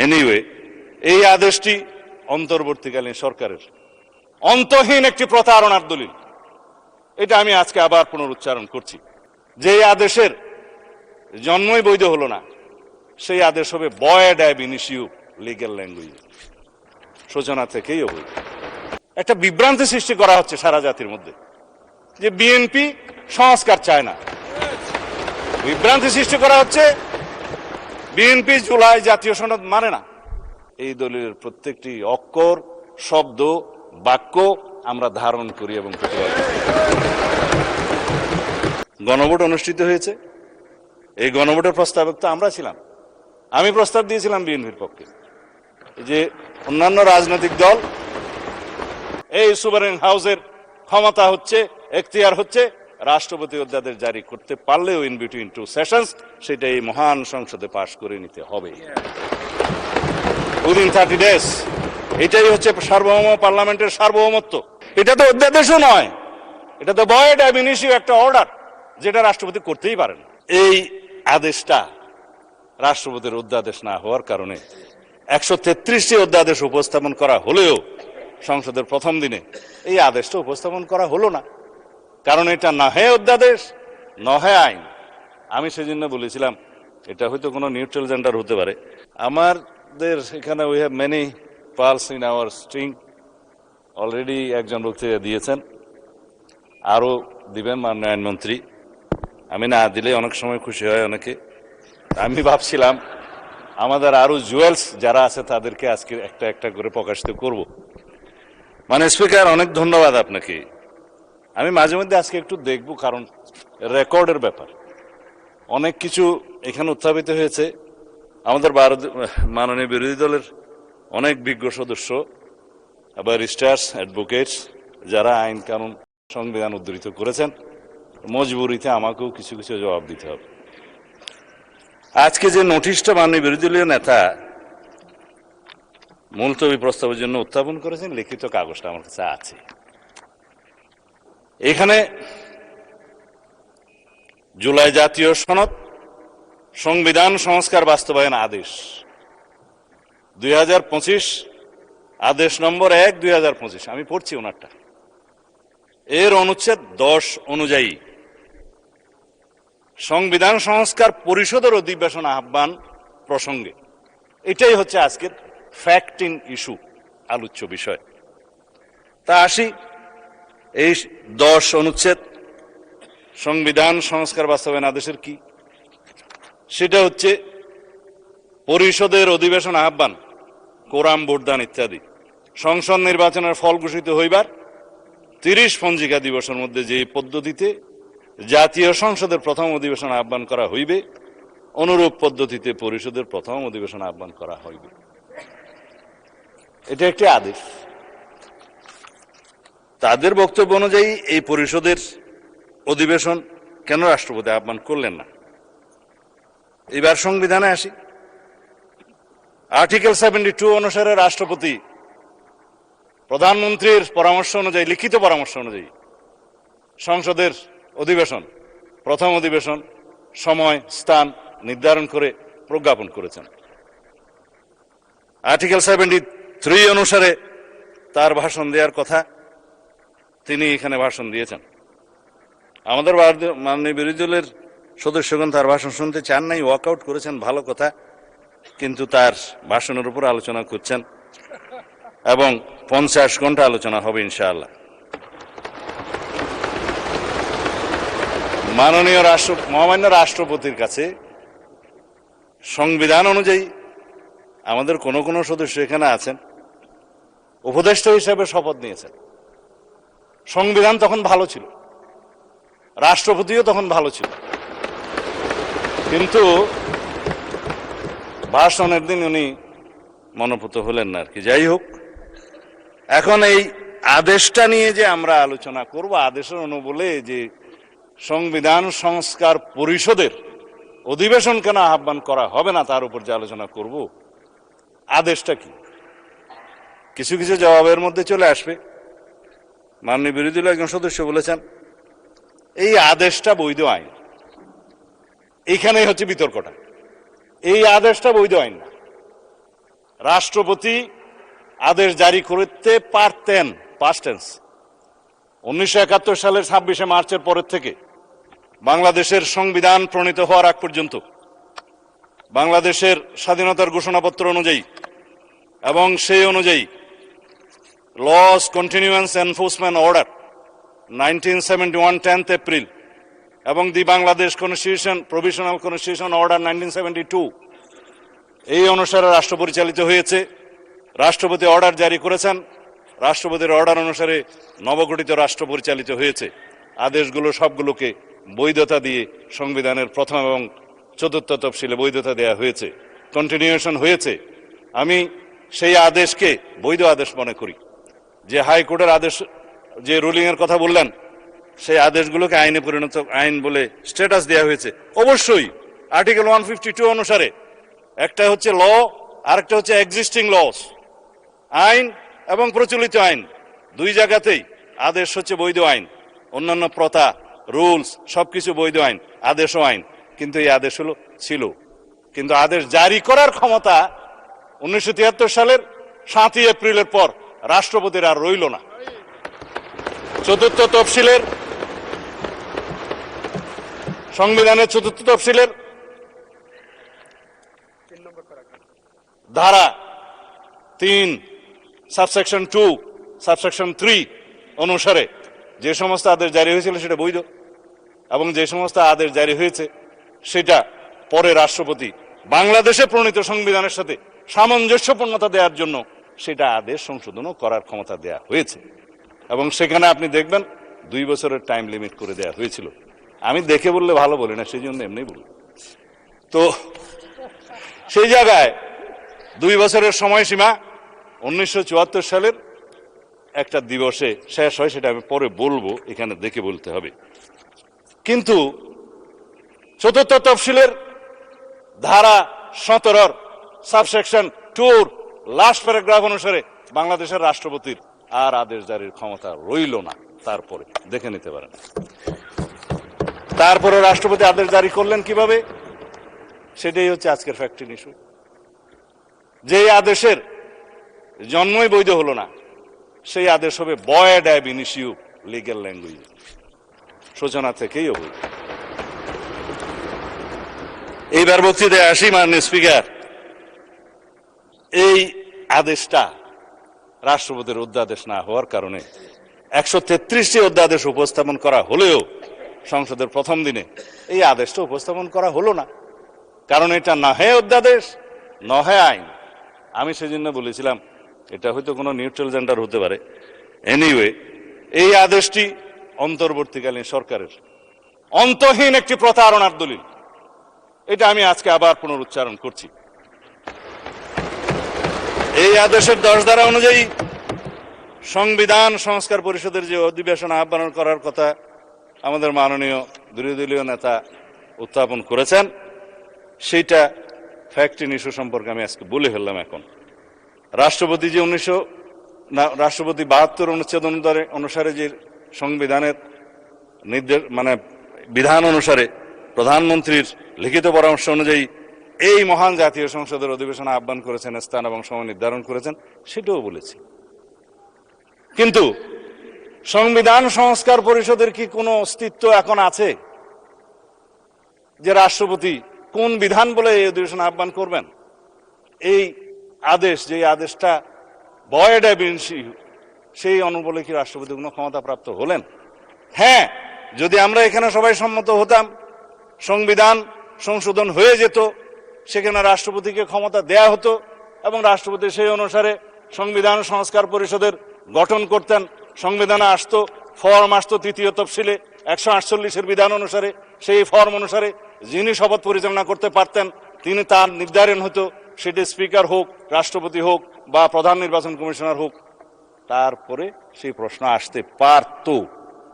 Anyway, এই আদেশটি অন্তর্বর্তীকালীন সরকারের অন্তহীন একটি প্রতারণার দলিল। এটা আমি আজকে আবার পুনরুচ্চারণ করছি। যে আদেশের জন্মই বৈধ হলো না, সেই আদেশ হবে ভয়েড অ্যাব ইনিশিও লিগ্যাল ল্যাঙ্গুয়েজ, সূচনা থেকেই অবৈধ। একটা বিভ্রান্তি সৃষ্টি করা হচ্ছে সারা জাতির মধ্যে যে বিএনপি সংস্কার চায় না। বিভ্রান্তি সৃষ্টি করা হচ্ছে বিএনপি জুলাই জাতীয় সনদ মানে না। এই দলিলের প্রত্যেকটি অক্ষর, শব্দ, বাক্য আমরা ধারণ করি এবং প্রতিবাদ করি। গণভোট অনুষ্ঠিত হয়েছে। এই গণভোটের প্রস্তাবক তো আমরা ছিলাম। আমি প্রস্তাব দিয়েছিলাম বিএনপির পক্ষে যে অন্যান্য রাজনৈতিক দল এই সুভারেন হাউসের ক্ষমতা হচ্ছে, এখতিয়ার হচ্ছে রাষ্ট্রপতি অধ্যাদেশ জারি করতে পারলেও ইন বিটুইন টু সেশনস সেটা এই মহান সংসদে পাশ করে নিতে হবে উইদিন 30 days। এটাই হচ্ছে সার্বভৌম পার্লামেন্টের সার্বভৌমত্ব। এটা তো অধ্যাদেশও নয়, এটা তো ভয়েড অ্যাব ইনিশিও একটা অর্ডার, যেটা রাষ্ট্রপতি করতেই পারেন। এই আদেশটা রাষ্ট্রপতির অধ্যাদেশ না হওয়ার কারণে 133টি অধ্যাদেশ উপস্থাপন করা হলেও সংসদের প্রথম দিনে এই আদেশটা উপস্থাপন করা হলো না, কারণ এটা না হয় অধ্যাদেশ, না হয় আইন। আমি সেজন্য বলেছিলাম এটা হয়তো কোনো নিউট্রাল জেন্ডার হতে পারে। আমাদের এখানে we have many pearls in our string. Already একজন বক্তৃতা দিয়েছেন, আরও দিবেন মাননীয় আইনমন্ত্রী। আমি না দিলে অনেক সময় খুশি হয় অনেকে। আমি ভাবছিলাম আমাদের আরো জুয়েলস যারা আছে তাদেরকে আজকে একটা একটা করে প্রকাশিত করব। মানে স্পিকার, অনেক ধন্যবাদ আপনাকে। আমি মাঝে মধ্যে আজকে একটু দেখব, কারণ রেকর্ডের ব্যাপার অনেক কিছু এখানে উত্থাপিত হয়েছে। আমাদের মাননীয় বিরোধী দলের অনেক বিজ্ঞ সদস্য, ব্যারিস্টার্স, অ্যাডভোকেটস যারা আইন কানুন সংবিধান উদ্ধৃত করেছেন, মজবুরিতে আমাকেও কিছু কিছু জবাব দিতে হবে। আজকে যে নোটিশটা মাননীয় বিরোধী দলীয় নেতা মুলতবি প্রস্তাবের জন্য উত্থাপন করেছেন, লিখিত কাগজটা আমার কাছে আছে। এখানে জুলাই জাতীয় সনদ সংবিধান সংস্কার বাস্তবায়ন আদেশ 2025, আদেশ নম্বর 1 2025, আমি পড়ছি ওনারটা। এর অনুচ্ছেদ 10 অনুযায়ী সংবিধান সংস্কার পরিষদের অধিবেশন আহ্বান প্রসঙ্গে, এটাই হচ্ছে আজকের ফ্যাক্টিং ইস্যু, আলোচ্য বিষয়। তা আসি, এই 10 অনুচ্ছেদ সংবিধান সংস্কার বাস্তবায়ন আদেশের কি, সেটা হচ্ছে পরিষদের অধিবেশন আহ্বান, কোরাম ভোটদান ইত্যাদি সংসদ নির্বাচনের ফল ঘোষিত হইবার 30 পঞ্জিকা দিবসের মধ্যে যে পদ্ধতিতে জাতীয় সংসদের প্রথম অধিবেশন আহ্বান করা হইবে, অনুরূপ পদ্ধতিতে পরিষদের প্রথম অধিবেশন আহ্বান করা হইবে। এটা একটি আদেশ। তাদের বক্তব্য অনুযায়ী এই পরিষদের অধিবেশন কেন রাষ্ট্রপতি আহ্বান করলেন না? এবার সংবিধানে আসি। আর্টিকেল 72 অনুসারে রাষ্ট্রপতি প্রধানমন্ত্রীর পরামর্শ অনুযায়ী, লিখিত পরামর্শ অনুযায়ী সংসদের অধিবেশন, প্রথম অধিবেশন, সময় স্থান নির্ধারণ করে প্রজ্ঞাপন করেছেন। আর্টিকেল 73 অনুসারে তার ভাষণ দেওয়ার কথা, তিনি এখানে ভাষণ দিয়েছেন। আমাদের মাননীয় বিরোধী দলের সদস্যগণ তার ভাষণ শুনতে চান নাই, ওয়াকআউট করেছেন, ভালো কথা, কিন্তু তার ভাষণের উপর আলোচনা করছেন এবং 50 ঘন্টা আলোচনা হবে ইনশাআল্লাহ। মাননীয় মহামান্য রাষ্ট্রপতির কাছে সংবিধান অনুযায়ী আমাদের কোনো কোনো সদস্য এখানে আছেন, উপদেষ্টা হিসেবে শপথ নিয়েছেন। সংবিধান তখন ভালো ছিল, রাষ্ট্রপতিও তখন ভালো ছিল, কিন্তু ভাষণের দিন উনি মনোপুত হলেন না আর কি। যাই হোক, এখন এই আদেশটা নিয়ে যে আমরা আলোচনা করব, আদেশের অনুবলে যে সংবিধান সংস্কার পরিষদের অধিবেশন কেন আহ্বান করা হবে না তার উপর যে আলোচনা করব, আদেশটা কি, কিছু কিছু জবাবের মধ্যে চলে আসবে। মাননীয় বিরোধী দলের একজন সদস্য বলেছেন এই আদেশটা বৈধ আইন। এইখানেই হচ্ছে বিতর্কটা। এই আদেশটা বৈধ আইন না, রাষ্ট্রপতি আদেশ জারি করতে পারতেন, পাস্ট টেন্স। 1971 সালের 26শে মার্চের পরের থেকে বাংলাদেশের সংবিধান প্রণীত হওয়ার আগ পর্যন্ত বাংলাদেশের স্বাধীনতার ঘোষণাপত্র অনুযায়ী এবং সেই অনুযায়ী laws continuance enforcement order 1971 10th April এবং the Bangladesh constitution provisional constitution order 1972 এই অনুসারে রাষ্ট্র পরিচালিত হয়েছে। রাষ্ট্রপতি অর্ডার জারি করেছেন, রাষ্ট্রপতির অর্ডার অনুসারে নবগঠিত রাষ্ট্র পরিচালিত হয়েছে। আদেশগুলো সবগুলোকে বৈধতা দিয়ে সংবিধানের প্রথম এবং চতুর্থ তফসিলে বৈধতা দেওয়া হয়েছে, কন্টিনিউশন হয়েছে। আমি সেই আদেশকে বৈধ আদেশ মনে করি। যে হাইকোর্টের আদেশ, যে রুলিং এর কথা বললেন, সেই আদেশগুলোকে আইনে পরিণত, আইন বলে স্ট্যাটাস দেওয়া হয়েছে। অবশ্যই আর্টিকেল 152 অনুসারে একটা হচ্ছে ল, আরেকটা হচ্ছে এক্সিস্টিং লস। আইন এবং প্রচলিত আইন দুই জায়গাতেই আদেশ হচ্ছে বৈধ আইন। অন্যান্য প্রথা, রুলস সবকিছু বৈধ আইন, আদেশও আইন। কিন্তু এই আদেশ হলো ছিল, কিন্তু আদেশ জারি করার ক্ষমতা 1973 সালের 7ই এপ্রিলের পর রাষ্ট্রপতির আর রইল না। চতুর্থ তফসিলের, সংবিধানের চতুর্থ তফসিলের ধারা 3 সাবসেকশন 2 সাবসেকশন 3 অনুসারে যে সমস্ত আদেশ জারি হয়েছিল সেটা বৈধ, এবং যে সমস্ত আদেশ জারি হয়েছে সেটা পরে রাষ্ট্রপতি বাংলাদেশে প্রণীত সংবিধানের সাথে সামঞ্জস্যপূর্ণতা দেওয়ার জন্য সেটা আদেশ সংশোধনও করার ক্ষমতা দেয়া হয়েছে। এবং সেখানে আপনি দেখবেন 2 বছরের টাইম লিমিট করে দেওয়া হয়েছিল। আমি দেখে বললে ভালো বলি না, সেই জন্য এমনি বলি। তো সেই জায়গায় 2 বছরের সময়সীমা 1974 সালের একটা দিবসে শেষ হয়, সেটা আমি পরে বলবো, এখানে দেখে বলতে হবে। কিন্তু চতুর্থ তফসিলের ধারা 17 সাবসেকশন 2 লাস্ট প্যারাগ্রাফ অনুসারে বাংলাদেশের রাষ্ট্রপতির আর আদেশ জারির ক্ষমতা রইল না। তারপরে দেখে নিতে পারেন। তারপরে রাষ্ট্রপতি আদেশ জারি করলেন কিভাবে, সেটাই হচ্ছে আজকের ফ্যাক্টর ইস্যু। যে আদেশের জন্মই বৈধ হলো না, সেই আদেশ হবে ভয়েড অ্যাব ইনিশিও লিগ্যাল ল্যাঙ্গুয়েজ, সূচনা থেকেই অবৈধ। এইবার বক্তৃতায় আসি। মাননীয় স্পিকার, এই আদেশটা রাষ্ট্রপতির অধ্যাদেশ না হওয়ার কারণে 133টি অধ্যাদেশ উপস্থাপন করা হলেও সংসদের প্রথম দিনে এই আদেশটা উপস্থাপন করা হলো না, কারণ এটা না হয় অধ্যাদেশ, না হয় আইন। আমি সেজন্য বলেছিলাম এটা হয়তো কোনো নিউট্রাল জেন্ডার হতে পারে। এনিওয়ে, এই আদেশটি অন্তর্বর্তীকালীন সরকারের অন্তহীন একটি প্রতারণার দলিল। এটা আমি আজকে আবার পুনরুচ্চারণ করছি। এই আদেশের 10 ধারা অনুযায়ী সংবিধান সংস্কার পরিষদের যে অধিবেশন আহ্বান করার কথা আমাদের মাননীয় বিরোধী দলীয় নেতা উত্থাপন করেছেন, সেইটা ফ্যাক্ট ইস্যু সম্পর্কে আমি আজকে বলে ফেললাম। এখন রাষ্ট্রপতি যে রাষ্ট্রপতি 72 অনুচ্ছেদ অনুসারে যে সংবিধানের নির্দেশ, মানে বিধান অনুসারে প্রধানমন্ত্রীর লিখিত পরামর্শ অনুযায়ী এই মহান জাতীয় সংসদের অধিবেশন আহ্বান করেছেন, স্থান এবং সময় নির্ধারণ করেছেন, সেটাও বলেছি। কিন্তু সংবিধান সংস্কার পরিষদের কি কোনো অস্তিত্ব এখন আছে, যে রাষ্ট্রপতি কোন বিধান বলে এই অধিবেশন আহ্বান করবেন? এই আদেশ, যে আদেশটা ভয়েড অ্যাব ইনিশিও, সেই অনুবলে কি রাষ্ট্রপতি কোনো ক্ষমতা প্রাপ্ত হলেন? হ্যাঁ, যদি আমরা এখানে সবাই সম্মত হতাম, সংবিধান সংশোধন হয়ে যেত, সেখানে রাষ্ট্রপতিকে ক্ষমতা দেয়া হতো এবং রাষ্ট্রপতি সেই অনুসারে সংবিধান সংস্কার পরিষদের গঠন করতেন। সংবিধানে আসতো, ফর্ম আসতো 3য় তফসিলে 148-এর বিধান অনুসারে। সেই ফর্ম অনুসারে যিনি শপথ পরিচালনা করতে পারতেন, তিনি তার নির্ধারণ হতো, সেটি স্পিকার হোক, রাষ্ট্রপতি হোক বা প্রধান নির্বাচন কমিশনার হোক। তারপরে সেই প্রশ্ন আসতে পারত